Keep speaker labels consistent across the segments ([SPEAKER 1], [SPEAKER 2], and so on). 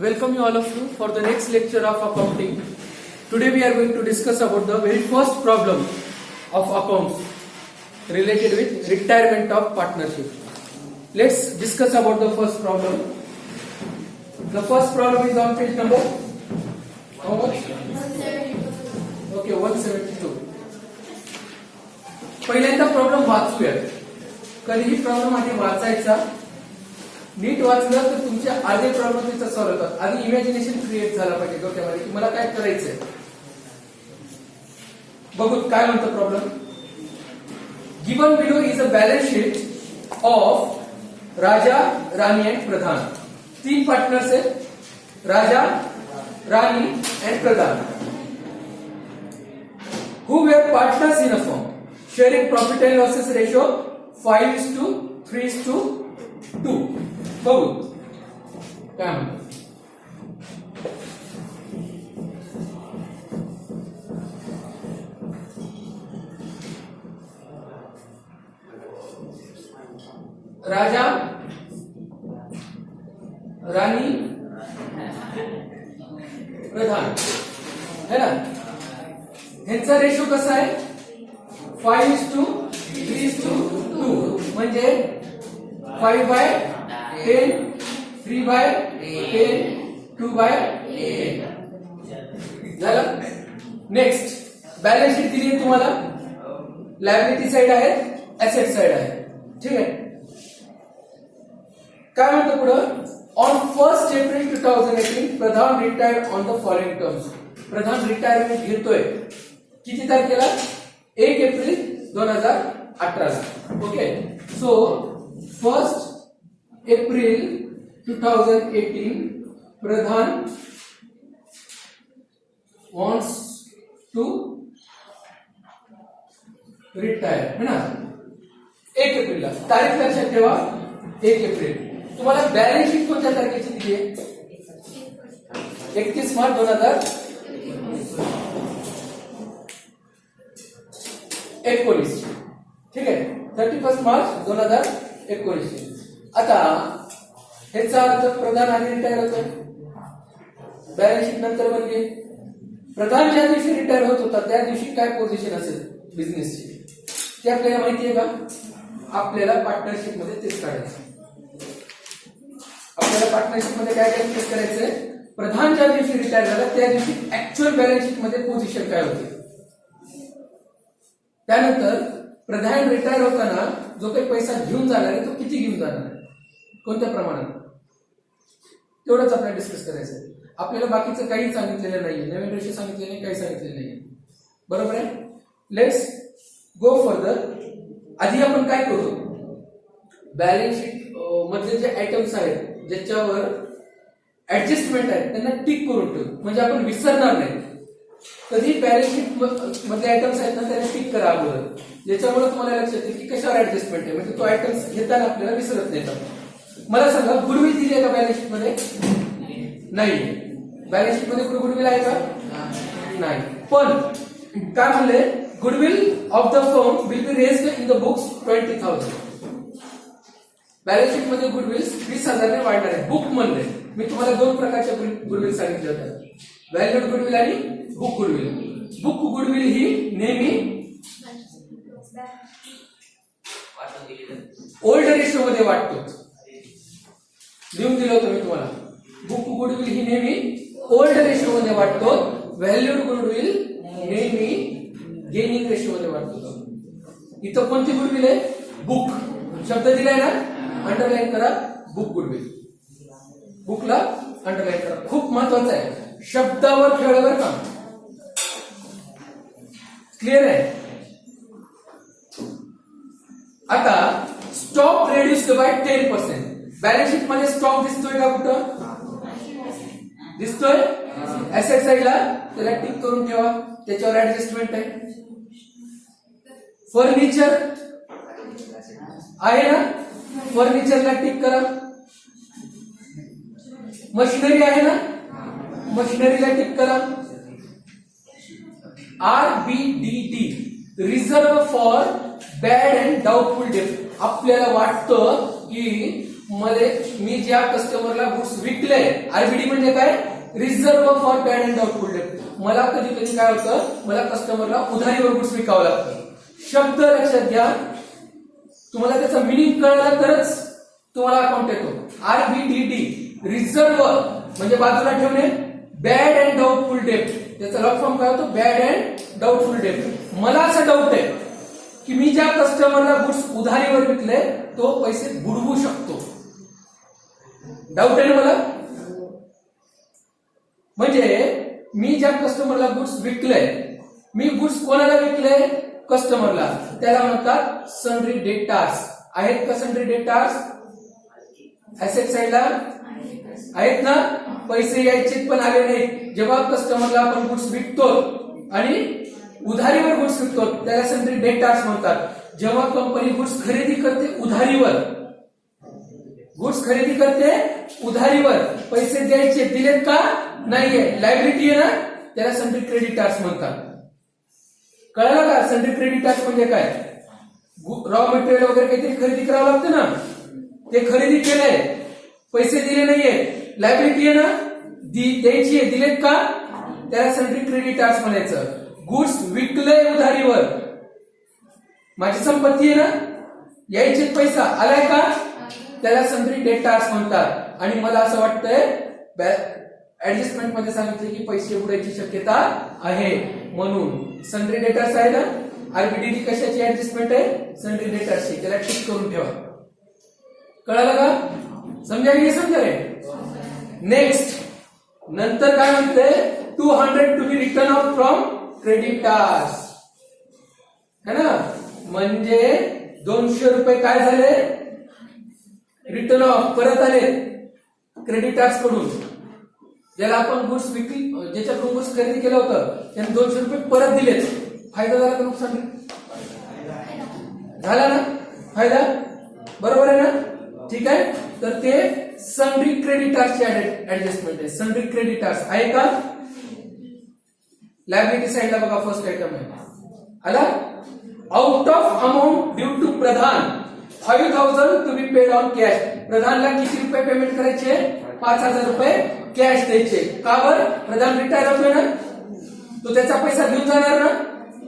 [SPEAKER 1] welcome you all of you for the next lecture of accounting. Today we are going to discuss about the very first problem of accounts related with retirement of partnership. Let's discuss about the first problem. The first problem is on page number how much? 172. Okay, 172. पहिल्यांदा problem वाचूया. कधीही problem आधी वाचायचा, नीट वाचलं तर तुमचे अर्धे problem तिथं solve होतात. आधी इमॅजिनेशन क्रिएट झाला पाहिजे डोक्यामध्ये की मला काय करायचंय. बघू काय म्हणतो problem. Given below is a balance sheet of Raja, Rani and Pradhan. तीन पार्टनर्स आहेत, Raja, Rani and Pradhan, who were partners in a firm, sharing profit and losses ratio 5:3:2. बघू काय म्हणतो. राजा, राणी, प्रधान है ना. ह्यांचा रेशो कसा आहे 5:3:2 म्हणजे 5/10, 3/10, 2/10 झालं. नेक्स्ट बॅलन्स शीट दिली आहे तुम्हाला. लायबिलिटी साइड आहे, ऍसेट साइड आहे. ठीक आहे. काय म्हणतो पुढं. On 1 April 2018 Pradhan retired on the following terms. Pradhan retirement घेतोय किती तारखेला 1 April 2018. Okay. So 1 April 2018 Pradhan wants to retire है ना. 1 एप्रिलला तारीख लक्षात ठेवा 1 एप्रिल. तुम्हाला बॅलन्स शीट कोणत्या तारखेची दिली आहे 31 मार्च 2019. ठीक आहे. 31 मार्च 2019. आता ह्याचा अर्थ प्रधान आधी रिटायर होतोय, बॅलन्स शीट नंतर बनली. प्रधान ज्या दिवशी रिटायर होत होता त्या दिवशी काय पोझिशन असेल बिझनेसची ते आपल्याला माहिती आहे का. आपल्याला पार्टनरशिप मध्ये तेच काढायचं. आपल्याला पार्टनरशिप मध्ये काय काय चेक करायचंय. प्रधान ज्या दिवशी रिटायर झाला त्या दिवशी ऍक्च्युअल बॅलन्स शीट मध्ये पोझिशन काय होते. त्यानंतर प्रधान रिटायर होताना जो काही पैसा घेऊन जाणार आहे तो किती घेऊन जाणार आहे, कोणत्या प्रमाणात, तेवढंच आपल्याला डिस्कस करायचं आहे. आपल्याला बाकीचं काही सांगितलेलं नाहीये, नवीन रेशो सांगितलेलं नाही, काही सांगितलेलं नाहीये. बरोबर आहे. Let's go further. आधी आपण काय करू, बॅलन्स शीट मधले जे आयटम्स आहेत ज्याच्यावर ऍडजस्टमेंट आहे त्यांना टिक करून ठेवू, म्हणजे आपण विसरणार नाही. कधी बॅलन्स शीट मधले आयटम्स आहेत ना त्याला टिक करा अगोदर, ज्याच्यामुळे तुम्हाला लक्षात येईल की कशावर ऍडजस्टमेंट आहे, म्हणजे तो आयटम्स घेताना आपल्याला विसरत नाही. मला सांगा गुडविल दिली आहे का बॅलन्स शीट मध्ये. नाही. बॅलन्स शीट मध्ये गुडविल आहे का नाही. पण काय म्हणले, goodwill of the firm will be raised in the books 20,000. Balance sheet मध्ये गुडविल 20,000 ने वाढणार आहे. बुक म्हणले मी तुम्हाला दोन प्रकारच्या गुडविल सांगितले होते, व्हॅल्यूड गुडविल आणि बुक गुडविल. बुक गुडविल ही नेहमी ओल्ड रेशो मध्ये वाटतो. लिहून दिलं होतं मी तुम्हाला. बुक गुडविल ही नेहमी ओल्ड रेशो मध्ये वाटतो, व्हॅल्यूड गुडविल नेहमी गेनिंग रेशो मध्ये वाटतो. इथं कोणती गुडविल आहे, बुक शब्द दिलाय ना, अंडरलाईन करा बुक गुडविल. बुकला अंडरलाईन करा, खूप महत्वाचं आहे. शब्दावर खेळवर काम. क्लिअर आहे. आता stock reduced bye 10%. Balance sheet मध्ये स्टॉक दिसतोय का, कुठं दिसतोय. ऍसेट साइडला त्याला टिक करून ठेवा, त्याच्यावर ऍडजस्टमेंट आहे. फर्निचर आहे ना, फर्निचरला टिक करा. मशिनरी आहे ना, मशिनरीला टिक करा. RBDD reserve for bad and doubtful debt. आपल्याला वाटतं की मी ज्या कस्टमरला गुड्स विकले, आरबीडी म्हणजे काय, reserve for bad and doubtful debt. मला कधी कधी काय होतं, मला कस्टमरला उधारीवर गुड्स विकावं लागतं. शब्द लक्षात घ्या, तुम्हाला त्याचा मिनिंग कळला तरच तुम्हाला अकाउंट येतो. आरबीडीडी रिझर्व म्हणजे बाजूला ठेवणे, बॅड अँड डाऊटफुल डेट त्याचा लॉंग फॉर्म काय होतो, बॅड अँड डाऊटफुल डेट. मला असं डाऊट आहे की मी ज्या कस्टमरला गुड्स उधारीवर विकले तो पैसे बुडवू शकतो. डाऊट आहे ना मला. म्हणजे मी ज्या कस्टमरला गुड्स विकले, मी गुड्स कोणाला विकले, कस्टमरला, त्याला म्हणतात सन्ड्री डेटार्स. आहेत का सन्ड्री डेटार्स? ऍसेट साइडला आहेत ना. पैसे यायचे पण आले नाहीत. जेव्हा कस्टमरला आपण गुड्स विकतो आणि उधारीवर गुड्स विकतो त्याला सन्ड्री डेटार्स म्हणतात. जेव्हा कंपनी गुड्स खरेदी करते उधारीवर, गुड्स खरेदी करते उधारीवर, पैसे द्यायचे, दिलेत का नाहीये, लायबिलिटी आहे ना, त्याला सन्ड्री क्रेडिटार्स म्हणतात. कळलं का सन्ड्री क्रेडिटार्स म्हणजे काय? रॉ मटेरियल वगैरे काहीतरी खरेदी करावं लागतं ना, ते खरेदी केलंय, पैसे दिले नाहीये, लायबिलिटी आहे ना, द्यायची आहे, दिलेत का, त्याला सन्ड्री क्रेडिटार्स म्हणायचं. गुड्स विकलंय उधारीवर, माझी संपत्ती आहे ना, यायचे पैसा आलाय का, त्याला सन्ड्री डेटार्स म्हणतात. आणि मला असं वाटतंय ऍडजस्टमेंट मध्ये सांगितले की पैसे उडायची शक्यता आहे, म्हणून सन्ड्री डेटार्स आहे ना. आरबीडीडी कशाची ऍडजस्टमेंट आहे, सन्ड्री डेटार्सची. त्याला टिक करून ठेवा. कळालं का? समजा की समजा रे. नेक्स्ट नंतर काय म्हणते, 200 to be written off from creditors, है ना. म्हणजे 200 रुपये काय झाले, रिटर्न ऑफ, परत आले क्रेडिटार्स कडून. ज्याला आपण गुड्स विकली, ज्याच्याकडून गुड्स खरेदी केलं होतं त्याने 200 रुपये परत दिलेत. फायदा झाला का नुकसान झाला ना, फायदा, बरोबर आहे ना. ठीक आहे, तर ते सन्ड्री क्रेडिटार्सची ऍडजस्टमेंट आहे. सन्ड्री क्रेडिटार्स आहे का. लायबिलिटी साइडला बघा, फर्स्ट आयटम आहे आला, out of amount due to Pradhan 5000 to be paid on cash. प्रधानला किती रुपये पेमेंट करायचे, 5000 रुपये कॅश द्यायचे. का बर, प्रधान रिटायर होतोय ना, तो त्याचा पैसा घेऊन जाणार ना,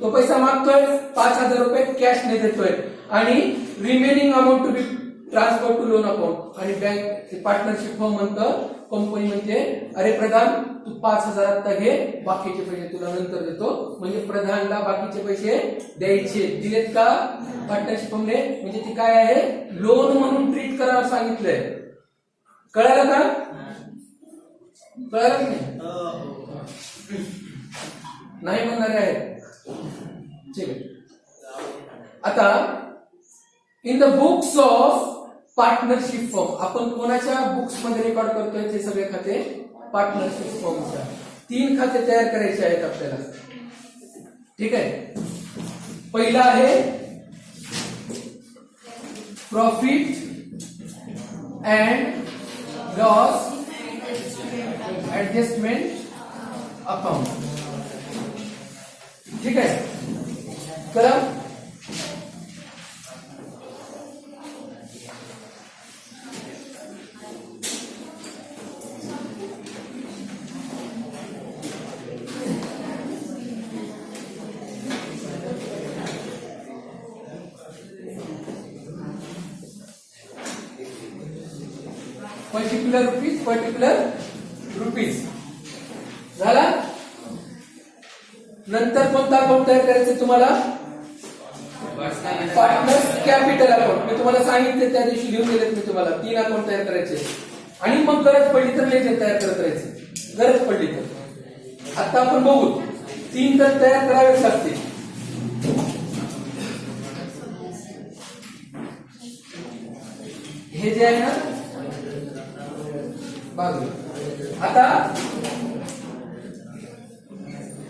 [SPEAKER 1] तो पैसा मागतोय, 5000 रुपये कॅश ने देतोय. आणि remaining amount to be transfer to loan account. आणि बँक पार्टनरशिप फर्म म्हणतं, कंपनी म्हणते अरे प्रधान तू 5000 आता घे, बाकीचे पैसे तुला नंतर देतो. म्हणजे प्रधानला बाकीचे पैसे द्यायचे, दिलेत का पार्टनरशिप फर्मने, म्हणजे ती काय आहे, लोन म्हणून ट्रीट करावं सांगितलंय. कळालं का, कळालं की नाही म्हणणारे आहेत. ठीक आहे. आता in the books of partnership firm, आपण कोणाच्या बुक्स मध्ये रेकॉर्ड करतोय, ते सगळे खाते पार्टनरशिप फर्मच्या. 3 खाते तयार करायचे आहेत आपल्याला. ठीक आहे. पहिला आहे profit and loss adjustment account. ठीक आहे, करा. पर्टिक्युलर रुपीज झाला. नंतर कोणता अकाउंट तयार करायचं तुम्हाला, पार्टनर्स कॅपिटल अकाउंट. मी तुम्हाला सांगितले त्या दिवशी, लिहून गेलेत मी तुम्हाला, 3 अकाउंट तयार करायचे. आणि मग गरज पडली तर लेजर तयार करत राहायचे, गरज पडली तर. आता आपण बघू, 3 तर तयार करावेच लागते. हे जे आहे ना बाजू. आता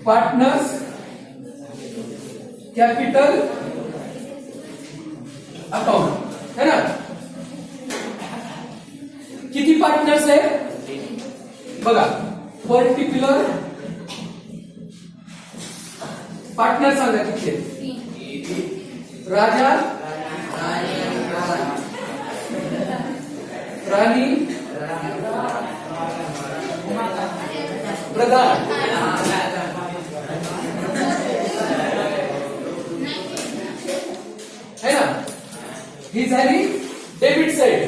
[SPEAKER 1] पार्टनर्स कॅपिटल अकाउंट है ना. किती पार्टनर्स आहे बघा, पर्टिक्युलर पार्टनर सांगा किती. राजा राणी प्रधान है ना, ही झाली डेबिट साइड.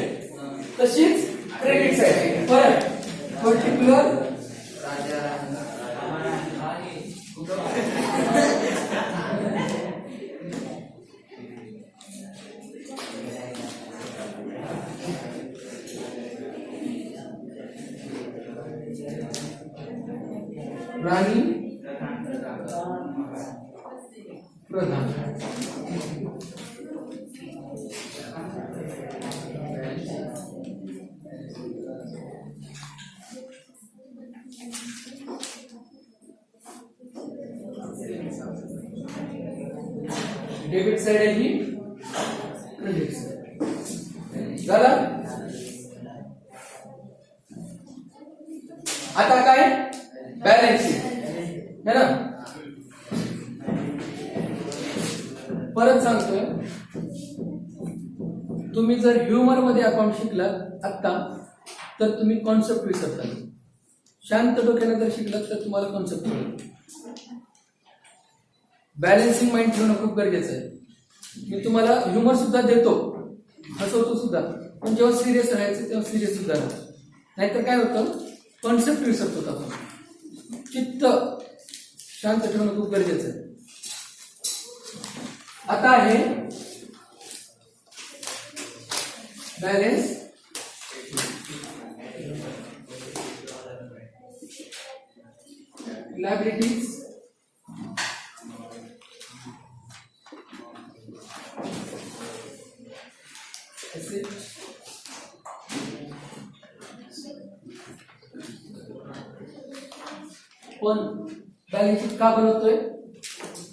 [SPEAKER 1] तशीच क्रेडिट साइड. परत पर्टिक्युलर राणी प्रधान. डेबिट साइड आहे ही क्रेडिट साइड. झाला. आता काय बॅलन्स शीट है ना. परत सांगतोय, तुम्ही जर ह्युमर मध्ये अकाउंट शिकलात आता तर तुम्ही कॉन्सेप्ट विसरता. शांत डोक्याने जर शिकलात तर तुम्हाला कॉन्सेप्ट कळेल. बॅलन्सिंग माइंड ठेवणं खूप गरजेचं आहे. मी तुम्हाला ह्युमर सुद्धा देतो, हसवतो सुद्धा, पण जेव्हा सिरियस राहायचं तेव्हा सिरियस सुद्धा राहा. नाहीतर काय होतं, कॉन्सेप्ट विसरतो आपण. चित्त शांत ठेवणं खूप गरजेचं आहे. आता आहे बॅलन्स लायबिलिटीज पण बॅलन्स शीट का बनवतोय?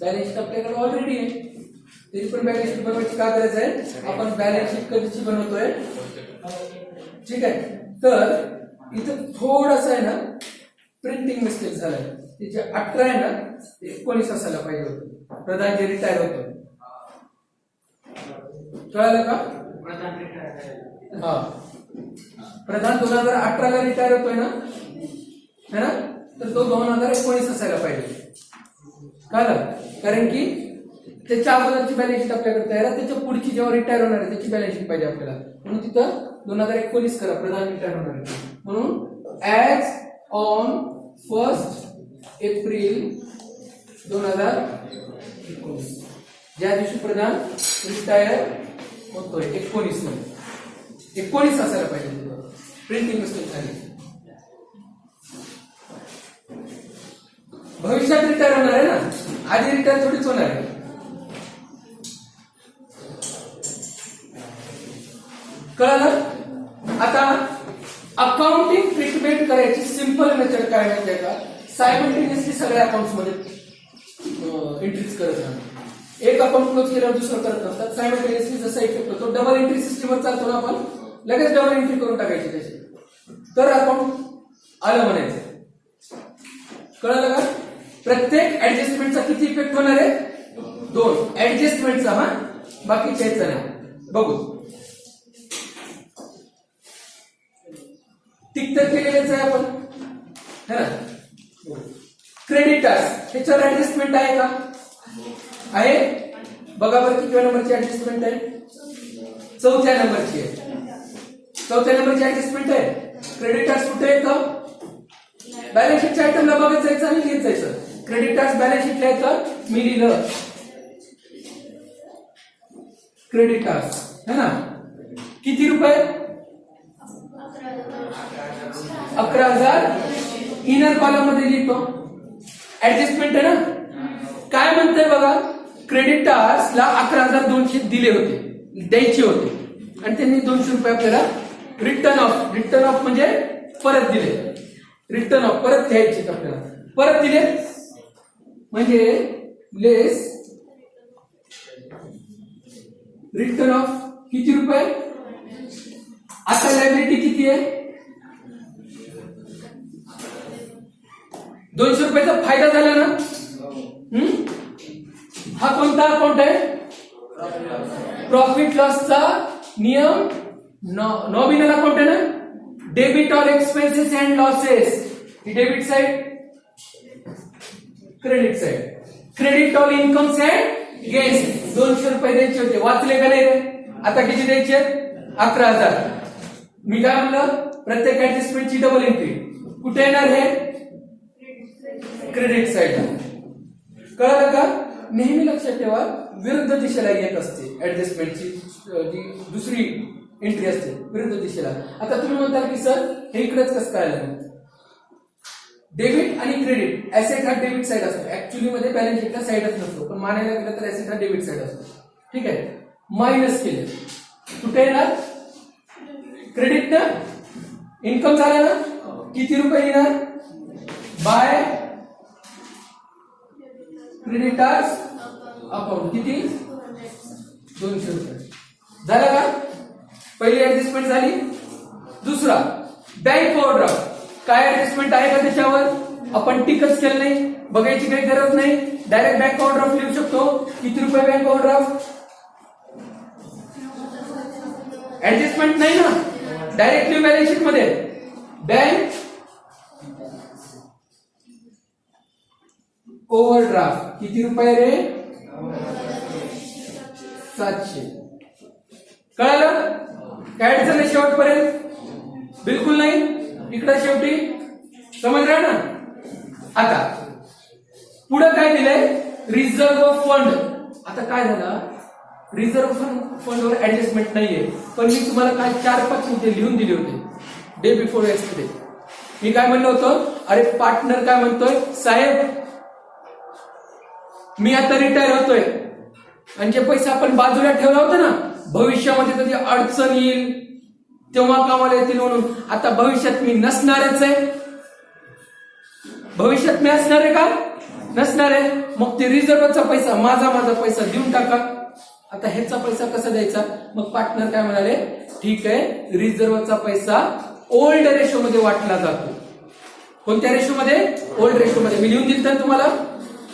[SPEAKER 1] बॅलन्स शीट आपल्याकडे ऑलरेडी आहे, तरी पण बॅलन्स शीट बनवायची का गरज आहे? आपण बॅलन्स शीट कधीची बनवतोय? ठीक आहे. तर इथं थोडंसं आहे ना प्रिंटिंग मिस्टेक झालाय. तिचे 18 आहे ना 19 असायला पाहिजे होतं. प्रधान जे रिटायर होतो, कळलं का? हा, प्रधान 2018 ला रिटायर होतोय ना, है ना, तर तो 2019 असायला पाहिजे. कळलं? कारण की त्याच्या अगोदरची बॅलन्स शीट आपल्याकडे तयार आहे, त्याच्या पुढची जेव्हा रिटायर होणार आहे त्याची बॅलन्स शीट पाहिजे आपल्याला. म्हणून तिथं 2019 करा, प्रधान रिटायर होणार आहे. म्हणून ऍज ऑन 1 एप्रिल 2019, ज्या दिवशी प्रधान रिटायर होतोय 19 मध्ये, 19 असायला पाहिजे. प्रिंटिंग मिस्टेक झाली. भविष्यात रिटायर होणार आहे ना, आधी रिटायर थोडीच होणार आहे. कळलं? आता अकाउंटिंग ट्रीटमेंट करायची सिंपल मेथड काय माहिती आहे का? सायमल्टेनियसली सगळ्या अकाउंट्स मध्ये एंट्रीज करत राहणार. एक अकाउंट क्लोज केल्यावर दुसरं करत नसतात. सायमल्टेनियसली जसा इफेक्ट होतो, डबल एंट्री सिस्टीमवर चालतो ना आपण, लगेच डबल एंट्री करून टाकायची त्याची, तर अकाउंट आलं म्हणायचं. कळलं का? प्रत्येक ऍडजस्टमेंटचा किती इफेक्ट होणार आहे? 2 ऍडजस्टमेंटचा, हा, बाकीच्या नाही. बघू, टिक तर केलेलेच आहे आपण, है ना. क्रेडिटर्स, त्याच्यावर ऍडजस्टमेंट आहे का? आहे. बघा बरं किती नंबरची ऍडजस्टमेंट आहे? 4थ्या नंबरची आहे. 4थ्या नंबरची ऍडजस्टमेंट आहे. क्रेडिटर्स कुठे येतं? बॅलन्स शीटच्या आयटमला बघत जायचं आणि लिहित जायचं. क्रेडिटर्स बॅलन्स शीटला येतं, मी लिहिलं क्रेडिटर्स, है ना. किती रुपये? 11,000. इनर कॉलम मध्ये लिहितो, ऍडजस्टमेंट आहे ना. काय म्हणतंय बघा, क्रेडिटर्सला 11,200 दिले होते, द्यायचे होते, आणि त्यांनी 200 रुपये आपल्याला रिटर्न ऑफ म्हणजे परत दिले. रिटर्न ऑफ परत घ्यायचे आपल्याला, परत दिले म्हणजे लेस रिटर्न ऑफ किती रुपये? आता लायबिलिटी किती आहे? 200 रुपयाचा फायदा झाला ना. हा कोणता अकाउंट आहे? प्रॉफिट लॉसचा नियम नॉमिनल अकाउंट आहे ना, debit all expenses and losses, he debit side, credit side. Credit all incomes and gains, 200 रुपये द्यायचे होते, वाचले का नाही रे? आता किती द्यायचे? 11,000. मी काय म्हणलं, प्रत्येक ऍडजस्टमेंटची डबल एंट्री कुठे येणार? हे क्रेडिट साइडला. कळलं का? नेहमी लक्षात ठेवा, विरुद्ध दिशेला येत असते ऍडजस्टमेंटची जी दुसरी एंट्री असते, विरुद्ध दिशेला. आता तुम्ही म्हणताल की सर हे इकडेच कसं काय आलं? डेबिट आणि क्रेडिट, ऍसेट हा डेबिट साइड असतो, ऍक्च्युअली मध्ये बॅलन्स शीटला साइडच नसतो, पण मानायला गेलं तर ऍसेट हा डेबिट साइड असतो. ठीक आहे, मायनस केले कुठे येणार? क्रेडिट ना, इन्कम झाला ना, किती रुपये येणार? बाय क्रेडिटर्स अकाउंट, किती? 200 रुपये. झालं का? पहिली ऍडजस्टमेंट झाली. दुसरा, बँक ओव्हरड्राफ्ट. काय ऍडजस्टमेंट आहे का त्याच्यावर? आपण टिकच केलं नाही, बघायची काही गरज नाही, डायरेक्ट बँक ओव्हरड्राफ्ट लिहू शकतो. किती रुपये बँक ओव्हरड्राफ्ट? ऍडजस्टमेंट नाही ना, डायरेक्टली बॅलन्स शीट मध्ये बँक ओव्हरड्राफ्ट किती रुपये रे? 700. कळलं? काय अडचण आहे शेवटपर्यंत? बिलकुल नाही. इकडे शेवटी समजलं ना? आता पुढे काय दिलंय? Reserve fund. आता काय झालं? रिझर्व्ह फंडवर ऍडजस्टमेंट नाहीये, पण मी तुम्हाला काय 4-5 मुद्दे लिहून दिले होते डे बिफोर यस्टरडे. मी काय म्हणलं होतं? अरे पार्टनर काय म्हणतोय? साहेब मी आता रिटायर होतोय आणि जे पैसे आपण बाजूला ठेवला होता ना, भविष्यामध्ये कधी अडचण येईल तेव्हा कामाला येतील म्हणून, आता भविष्यात मी नसणारच आहे. भविष्यात मी असणार आहे का? नसणार आहे. मग ते रिझर्व्हचा पैसा माझा पैसा देऊन टाका. आता ह्याचा पैसा कसा द्यायचा? मग पार्टनर काय म्हणाले? ठीक आहे, रिझर्व्हचा पैसा ओल्ड रेशो मध्ये वाटला जातो. कोणत्या रेशो मध्ये? ओल्ड रेशो मध्ये. मी लिहून दिलं तर तुम्हाला.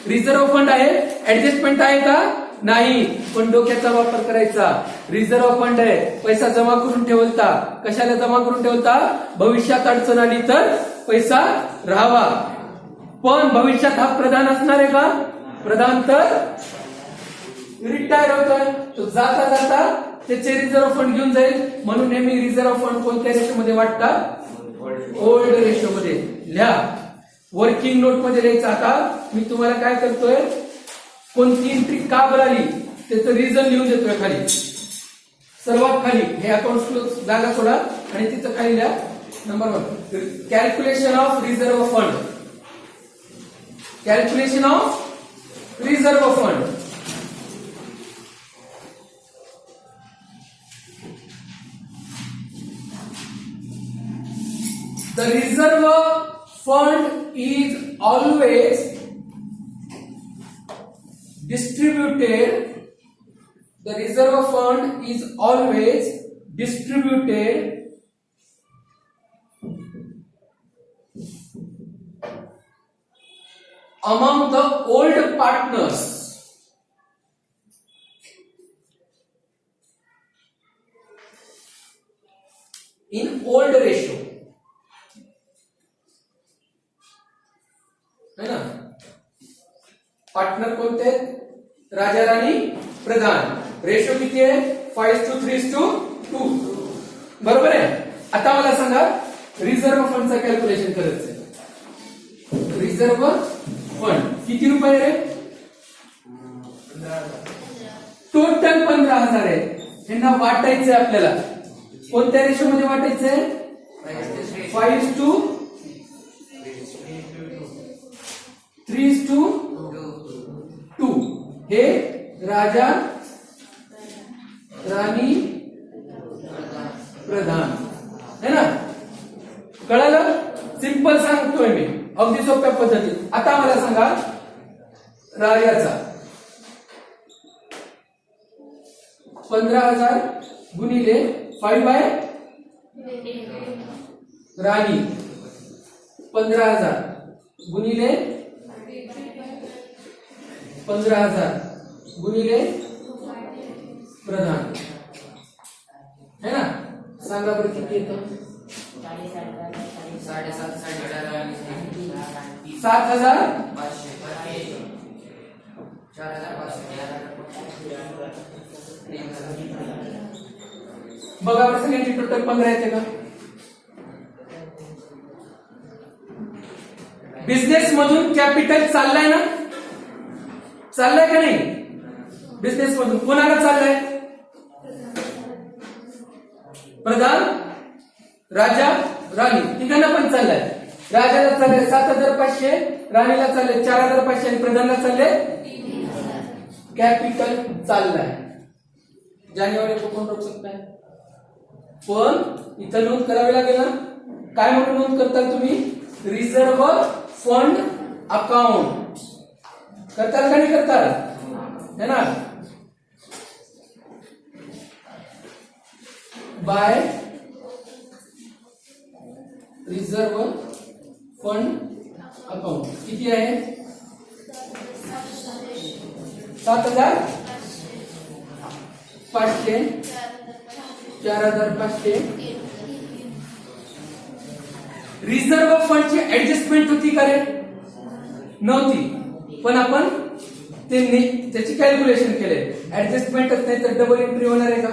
[SPEAKER 1] रिझर्व्ह फंड आहे, ऍडजस्टमेंट आहे का? नाही, पण डोक्याचा वापर करायचा. रिझर्व्ह फंड आहे, पैसा जमा करून ठेवता. कशाला जमा करून ठेवता? भविष्यात अडचण आली तर पैसा राहावा. पण भविष्यात हा प्रधान असणार आहे का? प्रधान तर रिटायर होतोय, तो जाता जाता त्याचे रिझर्व्ह फंड घेऊन जाईल. म्हणून नेहमी रिझर्व्ह फंड कोणत्या रेशो मध्ये वाटतात? ओल्ड रेशो मध्ये. लिहा, वर्किंग नोट मध्ये लिहायचं. आता मी तुम्हाला काय करतोय, कोणती एंट्री का बरं त्याचं रिझन लिहून देतोय खाली. सर्वात खाली हे अकाउंट जागा सोडा आणि तिथं खाली लिहा number 1, calculation of reserve fund. Calculation of reserve fund. The reserve fund is always distributed. The reserve fund is always distributed among the old partners. In old ratio. है ना? पार्टनर कोणते? राजा राणी प्रधान. रेशो किती आहे? 5:3:2. बरोबर आहे. आता मला सांगा, रिझर्व्ह फंडचं कॅल्क्युलेशन करायचंय. रिझर्व्ह फंड किती रुपये रे? टोटल 15,000 आहे. यांना वाटायचंय आपल्याला. कोणत्या रेशो मध्ये वाटायचंय? 5:3:2. हे राजा राणी प्रधान है ना? कळलं? सिंपल सांगतोय मी, अगदी सोप्या पद्धतीत. आता मला सांगा, राजाचा 15,000 गुणिले 5 बाय राणी, 15,000 गुणिले 15,000 गुणिले प्रधान है ना? सांगा बरं किती येतं? 7,500 बघा बरं सगळ्यांची टोटल 15 येते का? बिझनेस मधून कॅपिटल चाललाय ना? चाललाय का नाही? बिझनेस मधून कोणाला चाललाय? प्रधान, राजा, राणी तिघांना पण चाललाय. राजाला चालले 7,500, राणीला चालले 4,500 आणि प्रधानला चालले कॅपिटल चाललाय. जानेवारी को कोण रोखू शकताय? पण इथं नोंद करावी लागेल ना. काय म्हणून नोंद करताल तुम्ही? रिझर्व्ह फंड अकाउंट करताल का नाही करताल? है ना. बाय रिझर्व्ह फंड अकाउंट किती आहे? 7,500, 4,500. रिझर्व्ह फंडची ऍडजस्टमेंट होती का रे? नव्हती. पण आपण त्याची कॅल्क्युलेशन केले. ऍडजस्टमेंटच नाही तर डबल एंट्री होणार आहे का?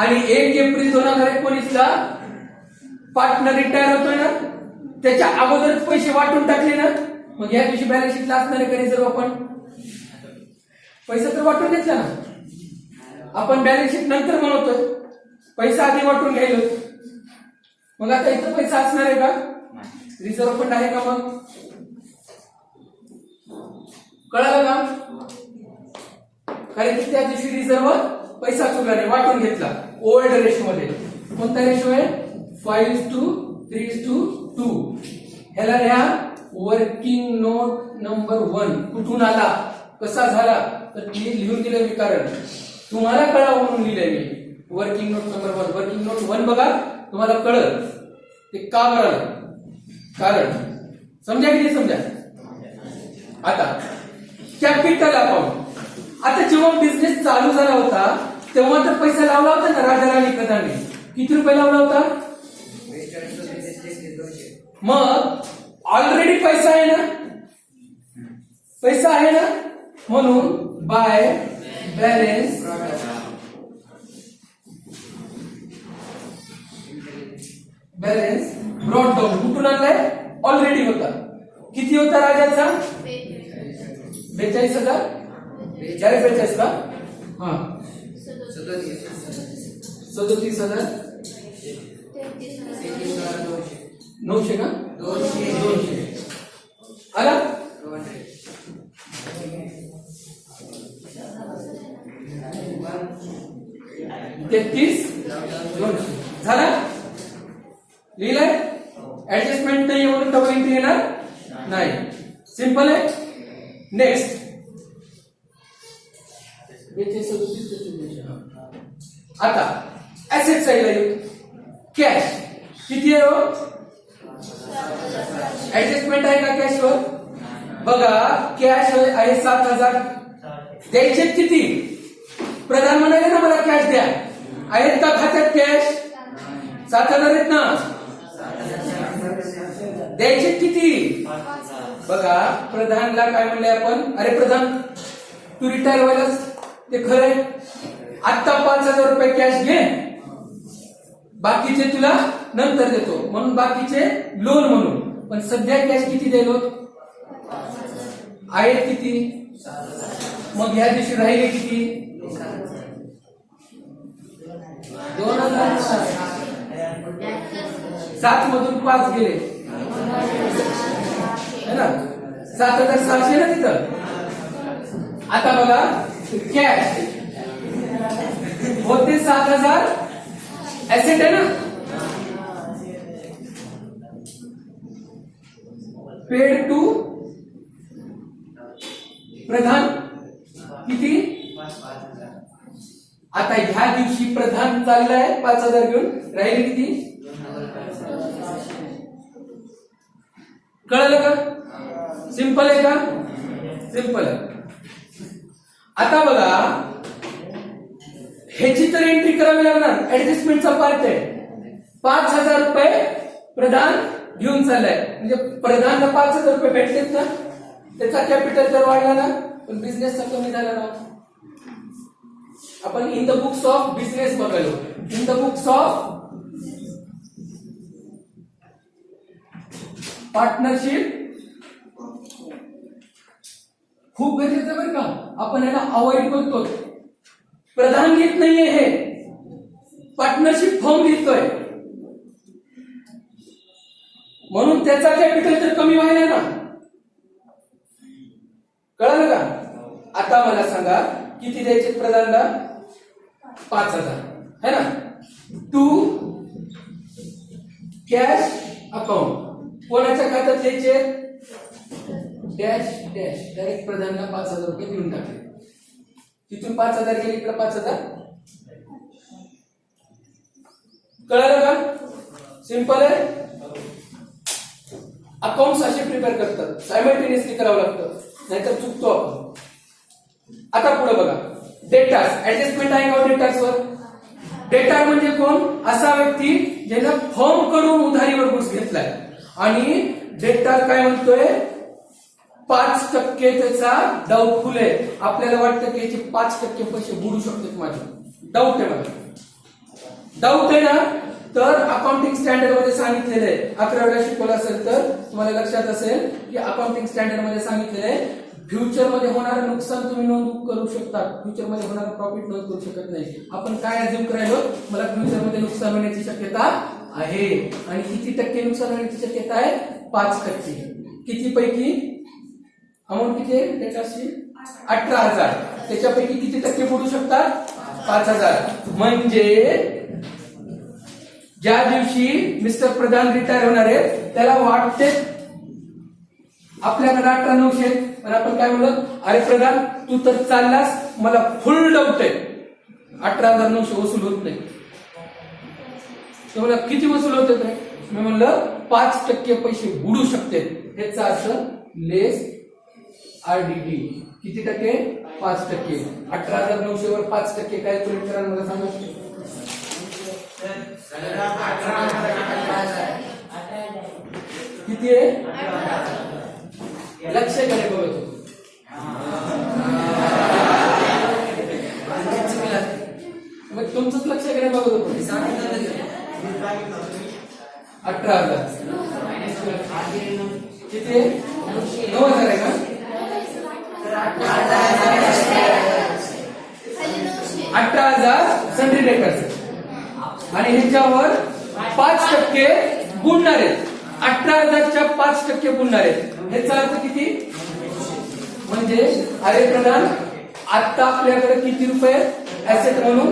[SPEAKER 1] आणि 1 एप्रिल 2019 ला पार्टनर रिटायर होतोय ना, त्याच्या अगोदरच पैसे वाटून टाकले ना, मग या दिवशी बॅलन्स शीटला असणार आहे का रिझर्व्ह फंड? पैसा तर वाटून घेतला ना. आपण बॅलन्स शीट नंतर बनवतोय, पैसा आधी वाटून घ्यायलो. मग आता इथं पैसा असणार आहे का? रिझर्व्ह फंड आहे का? मग कळलं का? कारण की त्या दिवशी रिझर्व्ह पैसा चुकला नाही, वाटून घेतला. ओल्ड रेशो मध्ये कोणता रेशो आहे? 5:3:2. ह्याला लिहा वर्किंग नोट नंबर 1. कुठून आला, कसा झाला तर लिहून दिलं मी, कारण तुम्हाला कळावं म्हणून लिहिलंय मी. Working note number 1. Working note 1 बघा, तुम्हाला कळलं ते का बरं. कारण समजा की नाही समजा. आता कॅपिटल अकाउंट. आता जेव्हा बिझनेस चालू झाला होता तेव्हा तर पैसा लावला होता ना राजा राणी प्रधानने. किती रुपये लावला होता? मग ऑलरेडी पैसा आहे ना, पैसा आहे ना, म्हणून बाय बॅलन्स ब्रॉट डाऊन. कुठून आणलाय? ऑलरेडी होता. किती होता राजाचा? 42,000. 42 का? हा 37,000. 900 का? 200 आला. 33,200 झाला. लिहिलंय. ऍडजस्टमेंट नाही म्हणून डबल एंट्री येणार नाही. सिंपल आहे. नेक्स्ट आता ऍसेट साइडला येऊ. कॅश किती आहे हो? ऍडजस्टमेंट आहे का कॅशवर? बघा कॅश आहे 7,000. द्यायचे किती? प्रधान म्हणाले ना मला कॅश द्या. आहेत का खात्यात कॅश? 7,000 आहेत ना. द्यायचे किती? बघा प्रधानला काय म्हणले आपण? अरे प्रधान तू रिटायर व्हायलास ते खरंय. आता 5,000 रुपये कॅश घे, बाकीचे तुला नंतर देतो म्हणून बाकीचे लोन म्हणून. पण सध्या कॅश किती द्यायलो? आहेत किती? मग ह्या दिवशी राहिले किती? 2,000. 7 मधून 5 गेले है ना. 7,600 ना तिथं. आता बघा कॅश होते 7,000. ऍसेट आहे ना. पेड टू प्रधान किती? आता ह्या दिवशी प्रधान चाललाय 5,000 घेऊन, राहिले किती? कळलं का? सिंपल आहे का? सिंपल आहे. आता बघा ह्याची तर एंट्री करावी लागणार, ऍडजस्टमेंटचा पार्ट आहे. 5,000 रुपये प्रधान घेऊन चाललाय, म्हणजे प्रधानला 5,000 रुपये भेटलेत ना, त्याचा कॅपिटल तर वाढला ना, पण बिझनेसचा कमी झाला ना. आपण in the books of business बघालो. In the books of partnership खूप गरजेचं बरं का, आपण याला अवॉइड करतो. प्रधान घेत नाहीये, हे पार्टनरशिप फर्म घेतोय, म्हणून त्याचा कॅपिटल तर कमी व्हायला ना. कळलं का? आता मला सांगा किती द्यायचे प्रधानला? 5,000 है ना. टू कॅश अकाउंट, कोणाच्या खात्यात द्यायचे? Dash dash. डायरेक्ट प्रधानला 5,000 रुपये देऊन टाकले. तिथून 5,000 गेले, इकडे 5,000. कळलं का? सिंपल आहे. अकाउंट्स असे प्रिपेअर करतात, सायमल्टेनियसली करावं लागतं, नाहीतर चुकतो आपण. आता पुढे बघा, डेटार्स. ऍडजस्टमेंट आहे का डेटार्सवर? डेटार म्हणजे कोण? असा व्यक्ती ज्याला फर्म कडून उधारीवर गुड्स घेतलाय, आणि डेटार काय म्हणतोय? 5% त्याचा डाऊटफुल आहे. आपल्याला वाटतं की याचे 5% पैसे बुडू शकतात माझे. डाऊट आहे मला, डाऊट आहे ना. तर अकाउंटिंग स्टँडर्ड मध्ये सांगितलेलं आहे, 11वीला शिकवलं असेल तर तुम्हाला लक्षात असेल की अकाउंटिंग स्टँडर्ड मध्ये सांगितलेलं आहे फ्युचर मध्ये होणारं नुकसान तुम्ही नोंद करू शकता, फ्युचर मध्ये होणारं प्रॉफिट नोंद करू शकत नाही. आपण काय अज्युम करायलो? मला फ्युचर मध्ये नुकसान होण्याची शक्यता आहे, आणि किती टक्के नुकसान होण्याची शक्यता आहे? 5%. किती पैकी? अमाऊंट किती आहे डेटाची? 18,000. त्याच्यापैकी किती टक्के बुडू शकतात? 5,000. म्हणजे ज्या दिवशी मिस्टर प्रधान रिटायर होणार आहे त्याला वाटते आपल्याकडे 18,900, पण आपण काय म्हणलं? अरे प्रधान तू तर चाललास, मला फुल डाऊट आहे 18,900 वसूल होत नाही. मला किती वसूल होते? मी म्हणलं 5% पैसे बुडू शकते. याचा अर्थ लेस RDD. किती टक्के? 5%. 18,900 वर 5% कॅल्क्युलेट करा, मला सांगा. किती आहे? लक्ष कडे बघत होतो. मग तुमचंच लक्ष कडे बघत होतो. 18,000 किती आहे? 9,000 आहे का? 18,000 सन्ड्री डेटर्स, आणि ह्याच्यावर 5% बुडणार आहेत. 18,000च्या 5% बुडणार आहेत. ह्याचा अर्थ किती? म्हणजे अरे प्रधान आता आपल्याकडे किती रुपये ऍसेट म्हणून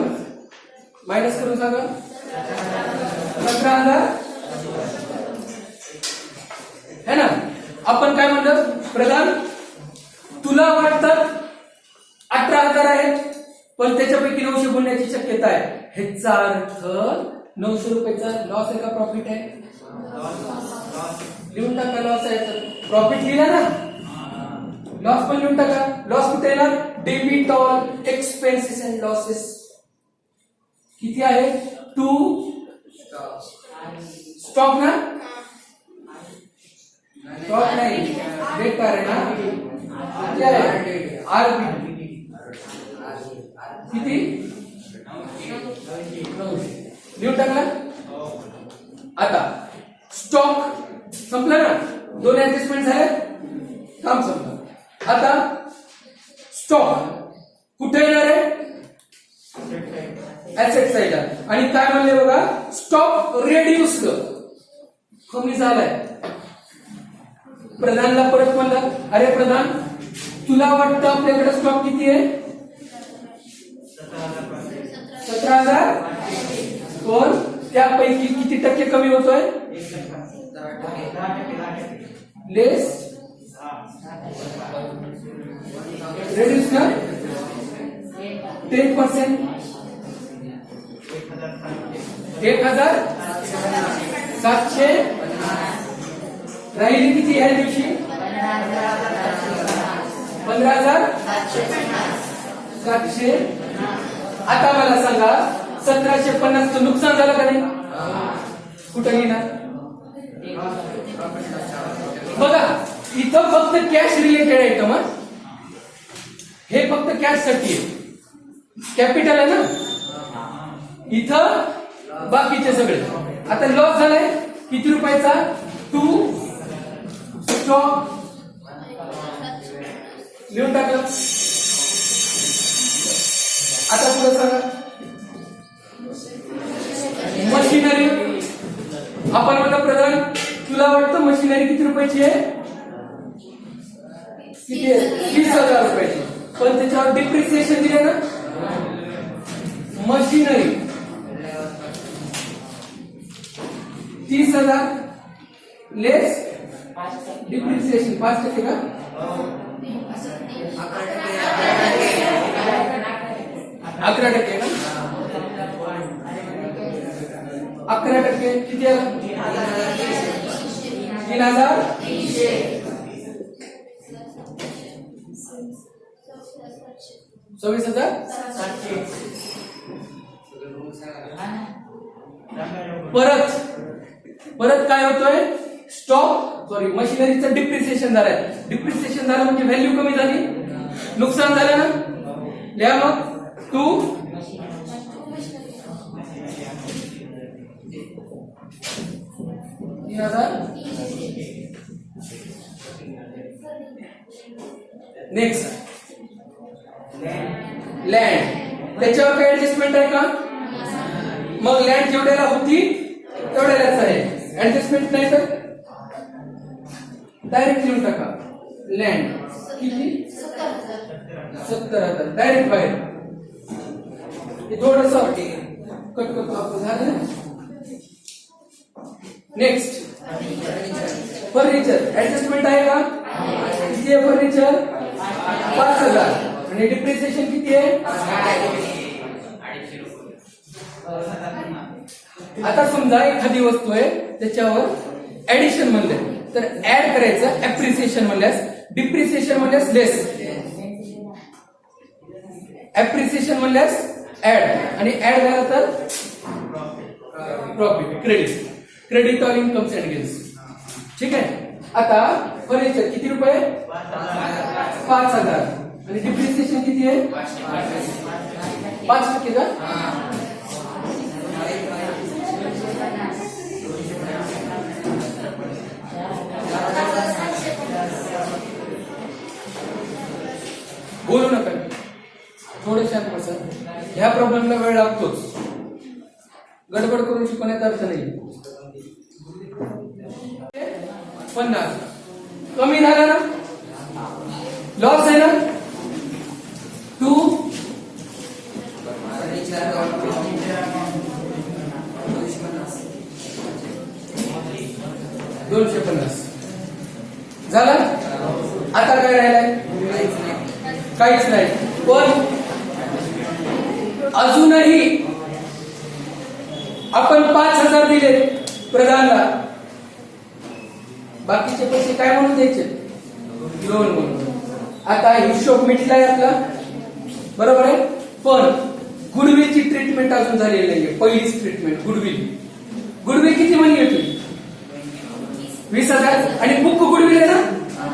[SPEAKER 1] मायनस करून सांगा? 17,000 है ना. आपण काय म्हणलं? प्रधान तुला वाटतं 18,000 आहेत, पण त्याच्यापैकी 900 बुडण्याची शक्यता आहे. ह्याचा अर्थ 900 रुपयाचा लॉस आहे का प्रॉफिट आहे? लिहून टाका लॉस आहे. तर प्रॉफिट लिहिला ना, लॉस पण लिहून टाका. लॉस कुठे येणार? Debit all expenses and losses. किती आहे? 2 स्टॉक ना, स्टॉक नाही डेटा आहे ना. किती आहे? RBD. किती? 900 लिहून टाकला. आता स्टॉक संपला ना, 2 ऍडजस्टमेंट झाले, काम संपलं. आता स्टॉक कुठे येणार आहे? ऍसेट साईडला. आणि काय म्हणले बघा? स्टॉक रेड्युस्ड, कमी झालाय. प्रधानला परत म्हणलं, अरे प्रधान तुला वाटतं आपल्याकडे स्टॉक किती आहे? 17,000. पण त्यापैकी किती टक्के कमी होतोय? लेस रेड्यूस ना 10%. 1,700 राहिली किती ह्या दिवशी? 15,700. आता मला सांगा 1,750चं नुकसान झालं का नाही? कुठं लिहिणार? बघा इथं फक्त कॅश रिलेटेड आयटम हे फक्त कॅश साठी आहे. कॅपिटल आहे ना, इथं बाकीचे सगळे. आता लॉस झालाय किती रुपयाचा? 2 स्टॉक लिहून टाकलं. आता पुढे सांगा मशिनरी. आपण म्हणलं प्रधान तुला वाटतं मशिनरी किती रुपयाची आहे? किती आहे? 30,000 रुपयाची. पण त्याच्यावर डिप्रिसिएशन दिले ना. मशिनरी 30,000 लेस डिप्रिसिएशन 5% का? 11% का? 11% किती आला? 3,300. चोवीस हजार. परत काय होतोय? स्टॉक मशिनरीचं डिप्रिसिएशन झालंय. डिप्रिसिएशन झालं म्हणजे व्हॅल्यू कमी झाली, नुकसान झालं ना. लिहा मग 2 3,000. Next land. त्याच्यावर काही ऍडजस्टमेंट आहे का? मग लँड जेवढ्याला होती तेवढ्यालाच आहे. ऍडजस्टमेंट नाही तर डायरेक्ट लिहून टाका. लँड किती? 70,000 डायरेक्ट बाहेर. हे थोडस कट करतो आपण. झालं. Next furniture. ऍडजस्टमेंट आहे का? किती आहे फर्निचर? 5,000. आणि डिप्रिसिएशन किती आहे? आता समजा एखादी वस्तू आहे त्याच्यावर ऍडिशन म्हणले तर ऍड करायचं. ऍप्रिसिएशन म्हणल्यास, डिप्रिसिएशन म्हणल्यास लेस, ऍप्रिसिएशन म्हणल्यास ऍड, आणि ऍड झालं तर profit. Credit all incomes and gains. ठीक आहे. आता फर्निचर किती रुपये? 5,000. आणि डिप्रिसिएशन किती आहे? 5% का? बोलू नका, थोडं शांत बसा. ह्या प्रॉब्लेमला वेळ लागतोच. गडबड करून शिकवण्यात अर्थ नाही. 50 कमी झाला ना, लॉस आहे ना. 2 250 झाला. आता काय राहिलंय? काहीच नाही. पण अजूनही आपण 5,000 दिले प्रधानला. बाकीचे पैसे काय म्हणून द्यायचे? लोन म्हणून. आता हिशोब मिटलाय आपला, बरोबर आहे. पण गुडविलची ट्रीटमेंट अजून झालेली नाहीये. पहिलीच ट्रीटमेंट गुडविल किती म्हणली होती? 20,000. आणि बुक गुडविल आहे ना,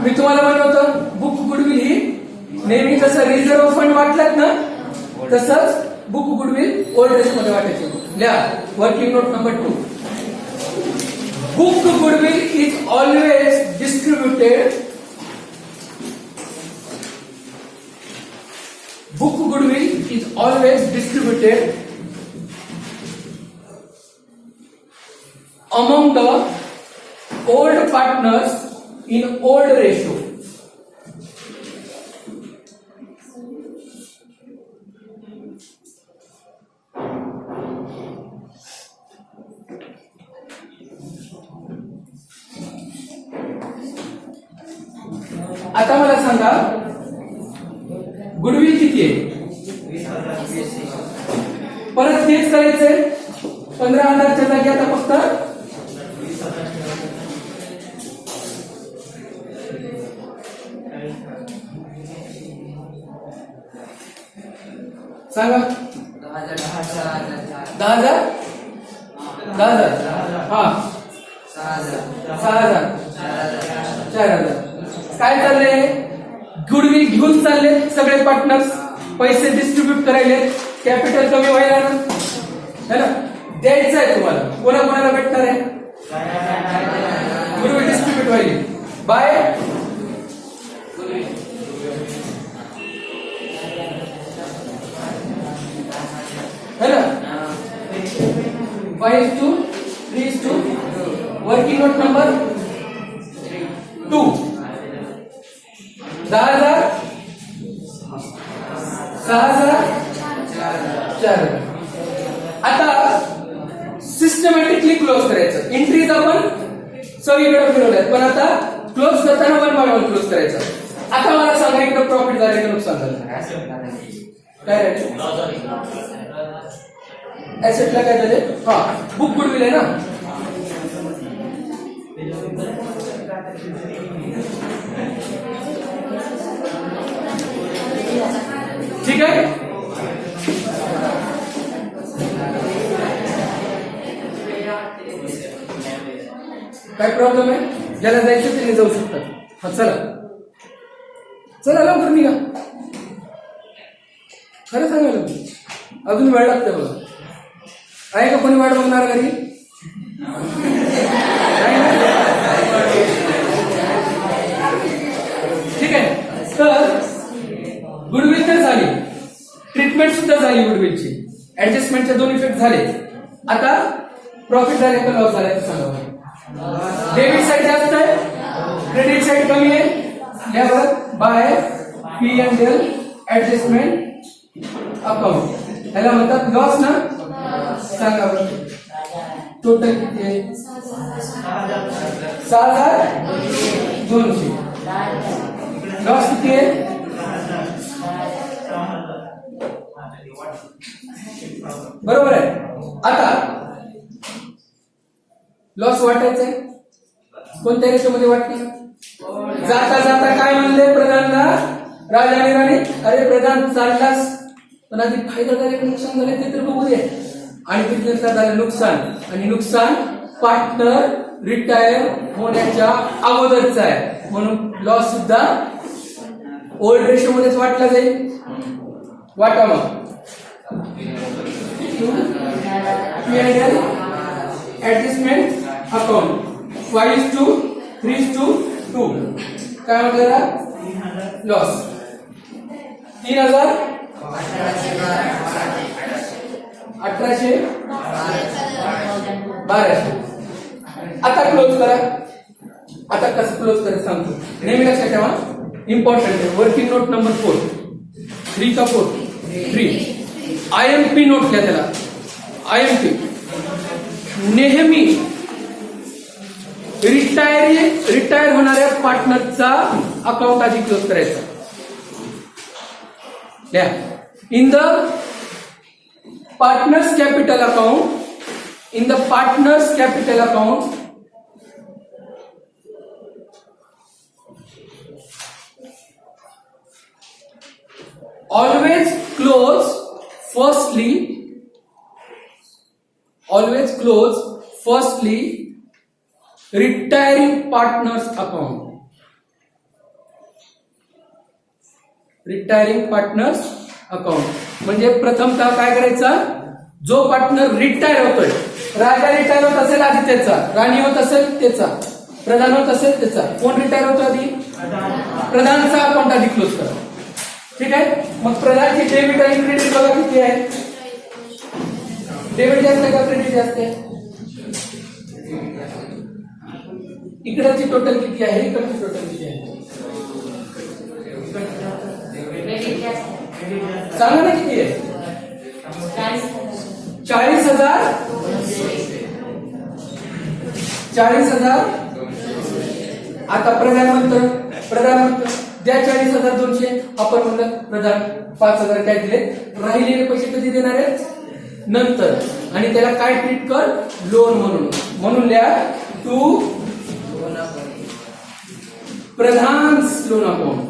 [SPEAKER 1] मी तुम्हाला म्हणलं होतं बुक गुडविल ही नेहमी जसं रिझर्व्ह फंड वाटलात ना तसंच बुक गुडविल ओल्ड रेट मध्ये वाटायचे. लिहा working note number 2. Book goodwill is always distributed. Book goodwill is always distributed among the old partners in old ratio. आता मला सांगा गुडविल किती आहे? परत तेच करायचंय. 15,000च्या जागी आता फक्त सांगा 10,000. हा 6,000 4,000. काय चाललंय? गुडविल घेऊन चालले सगळे पार्टनर्स, पैसे डिस्ट्रीब्यूट करायले, कॅपिटल कमी व्हायला ना, है ना? द्यायचं आहे तुम्हाला. कोणाकोणाला भेटणार आहे? गुडविल डिस्ट्रीब्यूट व्हायला बाय है ना? 5:3:2 वर्किंग नोट नंबर 2 10,000 6,000 4,000. आता सिस्टमॅटिकली क्लोज करायचं. एंट्रीज आपण सगळीकडे फिरवल्यात, पण आता क्लोज करताना 1 बाय 1 क्लोज करायचं. आता मला सांगा इकडे प्रॉफिट झालं की नुकसान झालं? काय ऍसेटला काय झाले? हा बुक गुडविल आहे ना. ठीक आहे. काय प्रॉब्लेम आहे? ज्याला जायचं त्याने जाऊ शकतात. हा चला चला लवकर निघा. खरं सांगायला अजून वेळ लागते बघा. आहे का कोणी वाट बघणार घरी? ठीक आहे. तर गुडविल तर झाली, ट्रीटमेंट सुद्धा झाली गुडविलची, ऍडजस्टमेंटचे 2 इफेक्ट झाले. आता प्रॉफिट झाले का लॉस झाले ते सांगा. डेबिट साईड जास्त आहे, क्रेडिट साईड कमी आहे. यावर बाय P&L ऍडजस्टमेंट अकाउंट याला म्हणतात लॉस ना. सांगा टोटल किती आहे? 6,200. लॉस किती आहे? बरोबर आहे. आता लॉस वाटायचा आहे. कोणत्या रेशोमध्ये वाटते? जाता जाता काय म्हणले प्रधानला राजा आणि राणी? अरे प्रधान चाललास, पण आधी फायदा झाले का नुकसान झाले ते तर बघू दे. आणि तिथलं झालं नुकसान, आणि नुकसान पार्टनर रिटायर होण्याच्या अगोदरच आहे, म्हणून लॉस सुद्धा ओल्ड रेशो मध्येच वाटला जाईल. वाटा मग P&L ऍडजस्टमेंट अकाउंट 5:3:2 काय होता? लॉस 3,000 1800 1200. आता क्लोज करा. आता कसं क्लोज करायचं सांगतो. नेहमी लक्षात ठेवा, इम्पॉर्टंट आहे. वर्किंग नोट नंबर 4 3 का 4 3 IMP नोट घ्या. त्याला IMP नेहमी रिटायर होणाऱ्या पार्टनरचा अकाउंट आधी क्लोज करायचा. In the partners capital account, in the partners capital account always close firstly retiring partners account. Retiring partners account म्हणजे प्रथमतः काय करायचं? जो पार्टनर रिटायर होतोय, राजा रिटायर होत असेल आधी त्याचा, राणी होत असेल त्याचा, प्रधान होत असेल त्याचा. कोण रिटायर होतो आधी? प्रधानचा अकाउंट आधी क्लोज करा. ठीक आहे. मग प्रधानची डेबिट आणि क्रेडिट बघा किती आहे. डेबिट जास्त आहे का क्रेडिट जास्त आहे? इकडची टोटल किती आहे, इकडची टोटल किती आहे? सांगा ना किती आहे? 40,000. 40,000. आता प्रधान म्हणतो द्या 40,200. आपण म्हणलं प्रधान 5,000 काय दिले, राहिलेले पैसे कधी देणार आहेत? नंतर. आणि त्याला काय ट्रीट कर? लोन म्हणून लिहा टू प्रधान लोन अकाउंट.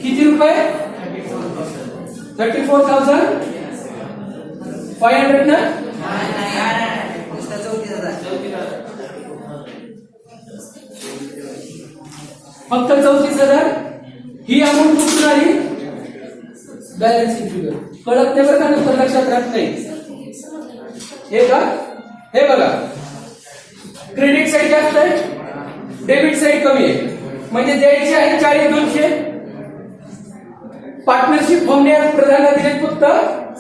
[SPEAKER 1] किती रुपये? 34,500 ना. फक्त 34,000 ही अमाऊंट कुठून आली? Balancing figure. कळत नाही बरं का, नंतर लक्षात राहत नाही. हे का? हे बघा, क्रेडिट साईड जास्त आहे, डेबिट साईड कमी आहे. म्हणजे द्यायचे आहे 40,200. पार्टनरशिप फॉर्मने प्रधानला दिले फक्त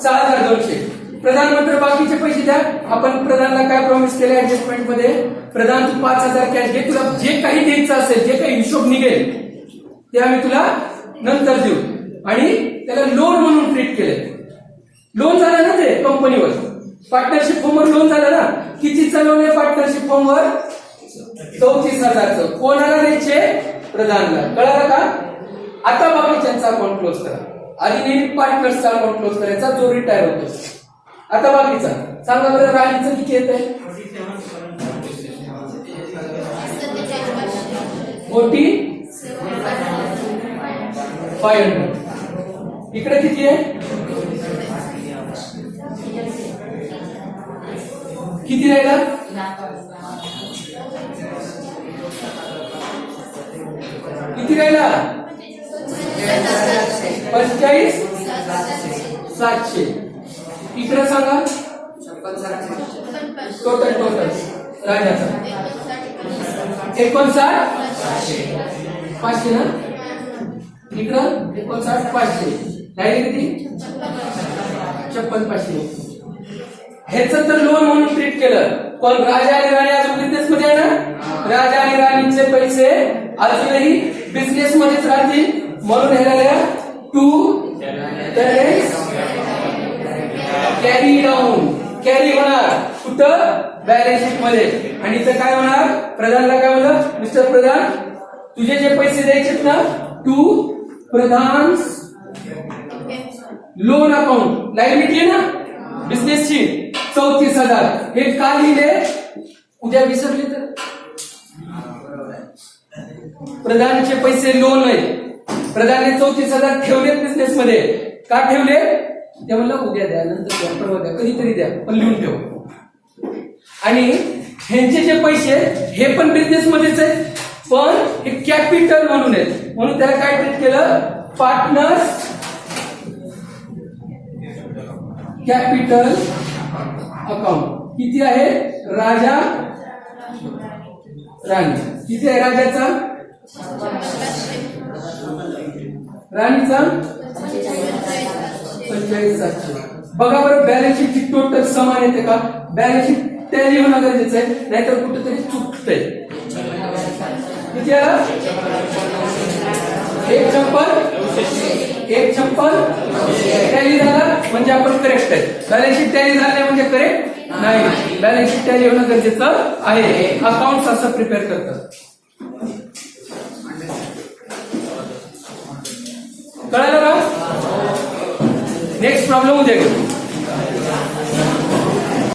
[SPEAKER 1] 6,200. प्रधान मात्र बाकीचे पैसे द्या. आपण प्रधानला काय प्रॉमिस केले ऍडजस्टमेंट मध्ये? प्रधान तू 5,000 कॅश घे, तुला जे काही द्यायचं असेल, जे काही हिशोब निघेल ते आम्ही तुला नंतर देऊ. आणि त्याला लोन म्हणून ट्रीट केले. लोन झालं ना ते कंपनीवर, पार्टनरशिप फॉर्मवर लोन झालं ना. कितीचं लोन आहे पार्टनरशिप फॉर्मवर? 34,000चं. कोणाला द्यायचे? प्रधानला. कळालं का? आता बाकीच्यांचा अकाउंट क्लोज करा. आधी नेहमी पार्टनर्सचा अकाउंट क्लोज करायचा जो रिटायर होतो. आता बाकीचा सांगा बरं, राणीचं किती येत आहे? 4500. इकडे किती आहे? किती राहिला? किती राहिला? 45,700. इकडे सांगा टोटल राजाचा 59,500 ना. इकडं 59,500 राहिले किती? 56,500. ह्याच तर लोन म्हणून ट्रीट केलं. पण राजा आणि राणी अजून बिझनेस मध्ये आहे ना. राजा आणि राणीचे पैसे अजूनही बिझनेस मध्येच राहतील. म्हणून ह्याला टू कॅरी डाऊन. कॅरी होणार कुठं? बॅलन्स शीट मध्ये. आणि इथं काय होणार? प्रधानला काय म्हणलं? मिस्टर प्रधान, तुझे जे पैसे द्यायचे ना to Pradhan loan account, liability आहे ना बिझनेसची, 34,000. हे का लिहिले? उद्या विसरले तर प्रधानचे पैसे लोन नाही. प्रधानने 34,000 ठेवले बिझनेस मध्ये. का ठेवले? ते म्हणलं उद्या द्या, नंतर द्या, परवा द्या, कधीतरी द्या, पण लिहून ठेव. आणि ह्यांचे जे पैसे हे पण बिझनेस मध्येच आहेत, पण हे कॅपिटल म्हणून आहेत. म्हणून त्याला काय ट्रीट केलं? Partners capital account. किती आहे? राजा राणी. किती आहे राजाचा? राणीचा 45,700. बघा बरं, बॅलन्स शीटची टोटल समान येते का? बॅलन्स शीट टॅली होणं गरजेचं आहे, नाहीतर कुठेतरी चुकतंय. किती आला? 156 टॅली झाला म्हणजे आपण करेक्ट आहे. बॅलन्स शीट टॅली झाली म्हणजे करेक्ट नाही. बॅलन्स शीट टॅली होणं गरजेचं आहे. अकाउंट असं प्रिपेअर करतात. कळालं का? नेक्स्ट प्रॉब्लेम उद्या घेऊ.